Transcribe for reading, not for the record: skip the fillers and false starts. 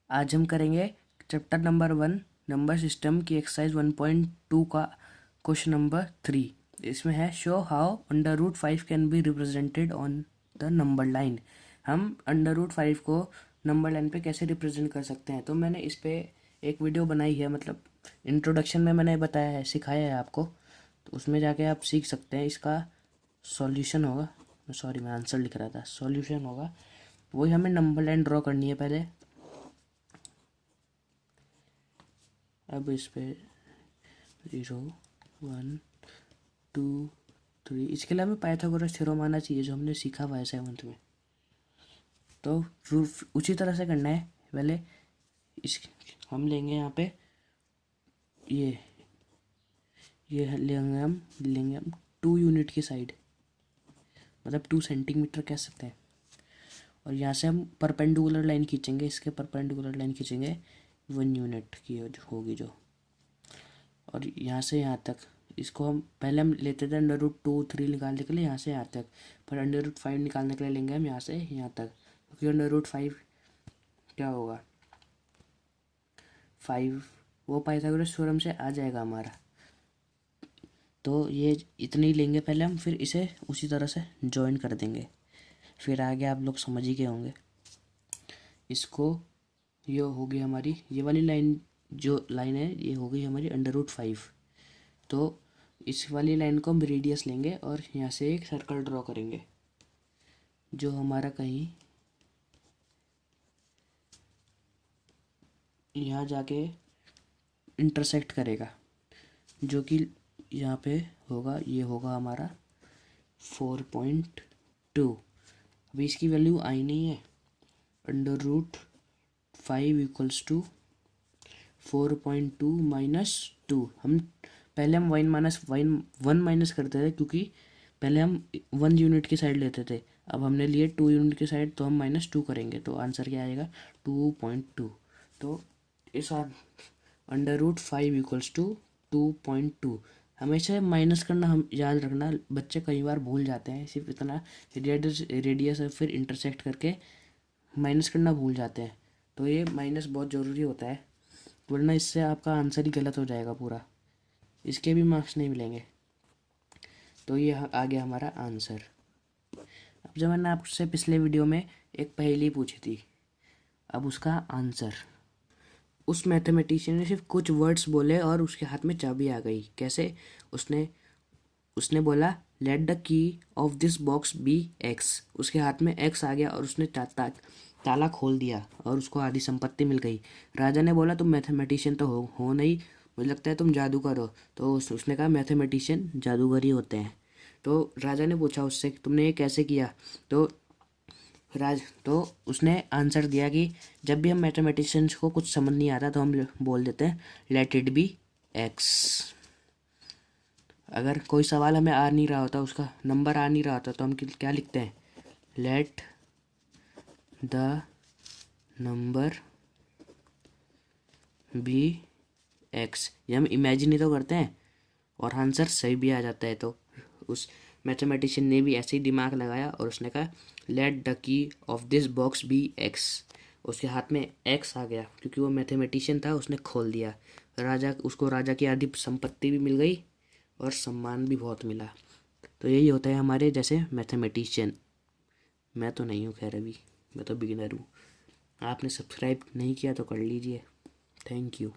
आज हम करेंगे चैप्टर नंबर 1 नंबर सिस्टम की एक्सरसाइज 1.2 का क्वेश्चन नंबर 3। इसमें है show how under root 5 can be represented on the number line. हम अंडर रूट 5 को नंबर लाइन पे कैसे रिप्रेजेंट कर सकते हैं। तो मैंने इस पे एक वीडियो बनाई है, मतलब इंट्रोडक्शन में मैंने बताया है, सिखाया है आपको, तो उसमें जाके आप सीख सकते हैं। इसका सॉल्यूशन होगा, सॉरी मैं आंसर लिख रहा था, सॉल्यूशन होगा वही। हमें नंबर लाइन ड्रॉ करनी है पहले। अब इस पे 0 1 2 3, इसके लिए हमें पाइथागोरस थ्योरम आना चाहिए जो हमने सीखा हुआ है 7th में। तो उसी तरह से करना है। पहले इस हम लेंगे यहाँ पे ये लेंगे हम 2 यूनिट की साइड, मतलब 2 सेंटीमीटर कह सकते हैं। और यहाँ से हम परपेंडिकुलर लाइन खींचेंगे, इसके परपेंडिकुलर लाइन खींचेंगे 1 यूनिट की होगी जो। और यहाँ से यहाँ तक इसको हम पहले हम लेते थे अंडर रूट 2 3 निकालने के लिए यहाँ से यहाँ तक, पर अंडर रूट 5 निकालने के लिए लेंगे हम यहाँ से यहाँ तक, क्योंकि अंडर रूट 5 क्या होगा 5, वो पाइथागोरस थ्योरम से आ जाएगा हमारा। तो ये इतनी ही लेंगे पहले हम, फिर इसे उसी तरह से ज्वाइन कर देंगे, फिर आगे आप लोग समझ ही गए होंगे। इसको ये होगी हमारी ये वाली लाइन, जो लाइन है ये हो गई हमारी अंडर रूट 5। तो इस वाली लाइन को हम रेडियस लेंगे और यहाँ से एक सर्कल ड्रॉ करेंगे जो हमारा कहीं यहाँ जाके इंटरसेक्ट करेगा, जो कि यहाँ पे होगा, ये होगा हमारा 4.2। अभी इसकी वैल्यू आई नहीं है। Under root 5 equals to 4.2 minus 2। पहले हम वन माइनस करते थे, क्योंकि पहले हम 1 यूनिट की साइड लेते थे। अब हमने लिए 2 यूनिट की साइड, तो हम -2 करेंगे, तो आंसर क्या आएगा 2.2। तो इस अंडर रूट 5 इक्वल्स टू 2.2। हमेशा माइनस करना हम याद रखना, बच्चे कई बार भूल जाते हैं, सिर्फ इतना रेडियस और फिर इंटरसेक्ट करके माइनस करना भूल जाते हैं। तो ये माइनस बहुत ज़रूरी होता है, वरना इससे आपका आंसर ही गलत हो जाएगा पूरा, इसके भी मार्क्स नहीं मिलेंगे। तो ये आ गया हमारा आंसर। अब जब मैंने आपसे पिछले वीडियो में एक पहेली पूछी थी, अब उसका आंसर। उस मैथमेटिशियन ने सिर्फ कुछ वर्ड्स बोले और उसके हाथ में चाबी आ गई। कैसे? उसने उसने बोला let the key of this box be X. उसके हाथ में एक्स आ गया और उसने ताला खोल दिया और उसको आधी संपत्ति मिल गई। राजा ने बोला तुम मैथमेटिशियन तो हो नहीं, मुझे लगता है तुम जादूगर हो। तो उसने कहा मैथमेटिशियन जादूगर ही होते हैं। तो राजा ने पूछा उससे तुमने ये कैसे किया। तो उसने आंसर दिया कि जब भी हम मैथमेटिशियंस को कुछ समझ नहीं आता तो हम बोल देते हैं लेट इट बी एक्स। अगर कोई सवाल हमें आ नहीं रहा होता, उसका नंबर आ नहीं रहा होता, तो हम क्या लिखते हैं let the number be X. ये हम इमेजिन ही तो करते हैं और आंसर सही भी आ जाता है। तो उस मैथमेटिशियन ने भी ऐसे ही दिमाग लगाया और उसने कहा let the key of this box be X. उसके हाथ में एक्स आ गया क्योंकि वो मैथमेटिशियन था, उसने खोल दिया। उसको राजा की आधी संपत्ति भी मिल गई और सम्मान भी बहुत मिला। तो यही होता है हमारे जैसे मैथमेटिशियन। मैं तो नहीं हूँ, खैर अभी मैं तो बिगिनर हूँ। आपने सब्सक्राइब नहीं किया तो कर लीजिए। Thank you.